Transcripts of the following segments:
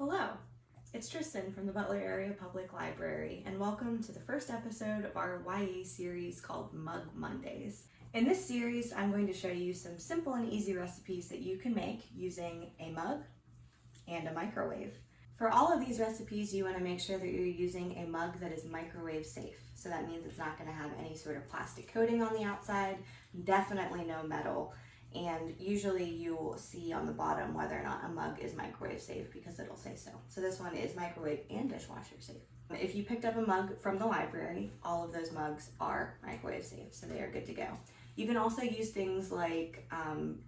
Hello, it's Tristyn from the Butler Area Public Library, and welcome to the first episode of our YA series called Mug Mondays. In this series, I'm going to show you some simple and easy recipes that you can make using a mug and a microwave. For all of these recipes, you want to make sure that you're using a mug that is microwave safe. So that means it's not going to have any sort of plastic coating on the outside, definitely no metal, and usually you will see on the bottom whether or not a mug is microwave safe because it'll say so. So this one is microwave and dishwasher safe. If you picked up a mug from the library, all of those mugs are microwave safe, so they are good to go. You can also use things like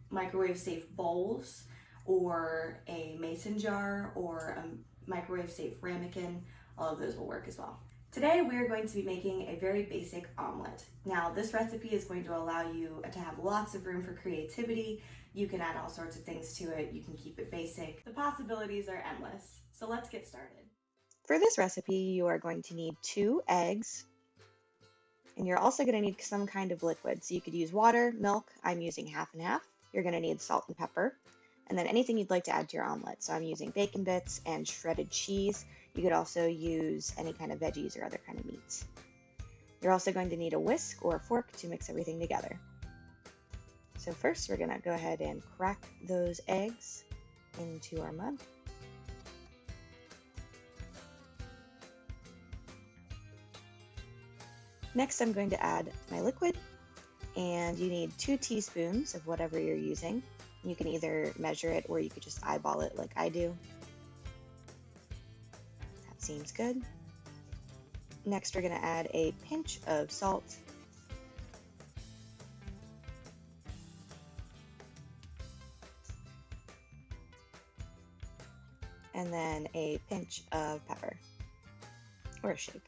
microwave safe bowls, or a mason jar, or a microwave safe ramekin. All of those will work as well. Today we are going to be making a very basic omelet. Now this recipe is going to allow you to have lots of room for creativity. You can add all sorts of things to it. You can keep it basic. The possibilities are endless. So let's get started. For this recipe, you are going to need 2 eggs, and you're also going to need some kind of liquid. So you could use water, milk. I'm using half and half. You're going to need salt and pepper, and then anything you'd like to add to your omelet. So I'm using bacon bits and shredded cheese. You could also use any kind of veggies or other kind of meats. You're also going to need a whisk or a fork to mix everything together. So first, we're going to go ahead and crack those eggs into our mug. Next, I'm going to add my liquid, and you need 2 teaspoons of whatever you're using. You can either measure it or you could just eyeball it like I do. That seems good. Next, we're going to add a pinch of salt. And then a pinch of pepper, or a shake.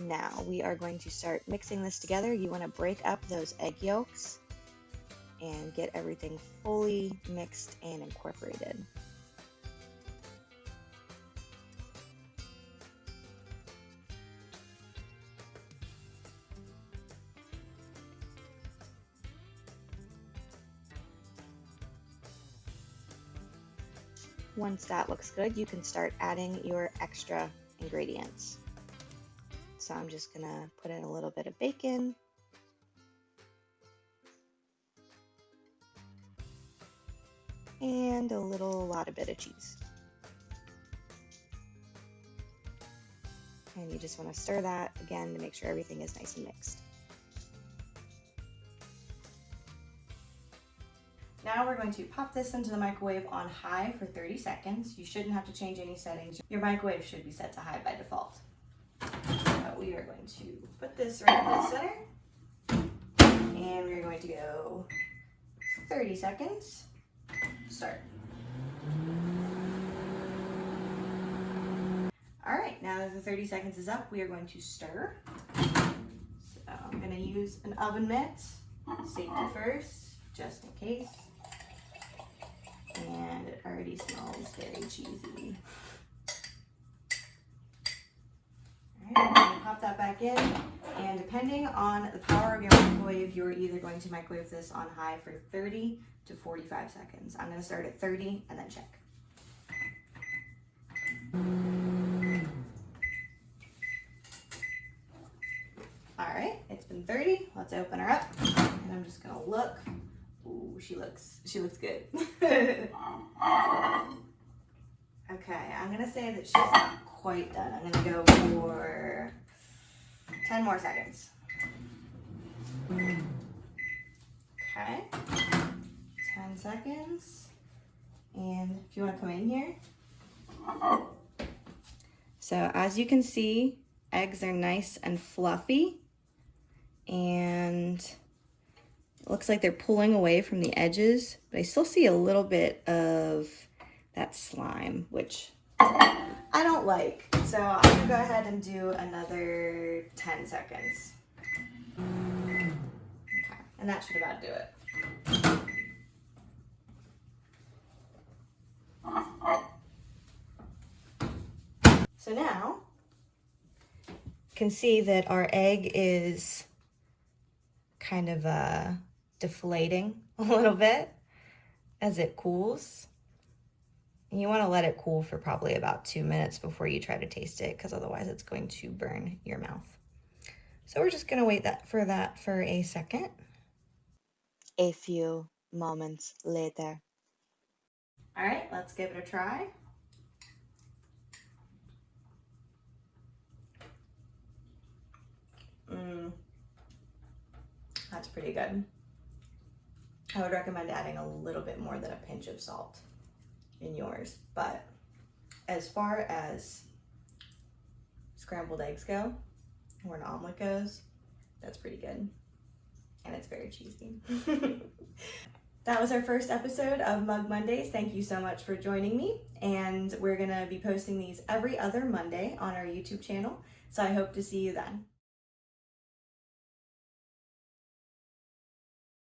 Now we are going to start mixing this together. You want to break up those egg yolks and get everything fully mixed and incorporated. Once that looks good, you can start adding your extra ingredients. So I'm just gonna put in a little bit of bacon, and a lot of bit of cheese. And you just want to stir that again to make sure everything is nice and mixed. Now we're going to pop this into the microwave on high for 30 seconds. You shouldn't have to change any settings. Your microwave should be set to high by default. So we are going to put this right in the center, and we're going to go 30 seconds. Start. All right, now that the 30 seconds is up, we are going to stir. So I'm going to use an oven mitt, safety first, just in case. And it already smells very cheesy. All right, I'm going to pop that back in, and depending on the power of your microwave, you're either going to microwave this on high for 30 to 45 seconds. I'm going to start at 30 and then check. All right, it's been 30. Let's open her up, and I'm just going to look. Ooh, she looks good. Okay, I'm going to say that she's not quite done. I'm going to go for 10 more seconds. Okay, 10 seconds. And if you want to come in here. So as you can see, eggs are nice and fluffy, and it looks like they're pulling away from the edges, but I still see a little bit of that slime, which I don't like. So I'm gonna go ahead and do another 10 seconds. Okay, and that should about do it. So now, you can see that our egg is kind of deflating a little bit. as it cools. And you want to let it cool for probably about 2 minutes before you try to taste it, because otherwise it's going to burn your mouth. So we're just going to wait for that for a second. A few moments later. All right, let's give it a try. That's pretty good. I would recommend adding a little bit more than a pinch of salt in yours, but as far as scrambled eggs go, or an omelet goes, that's pretty good. And it's very cheesy. That was our first episode of Mug Mondays. Thank you so much for joining me. And we're gonna be posting these every other Monday on our YouTube channel. So I hope to see you then.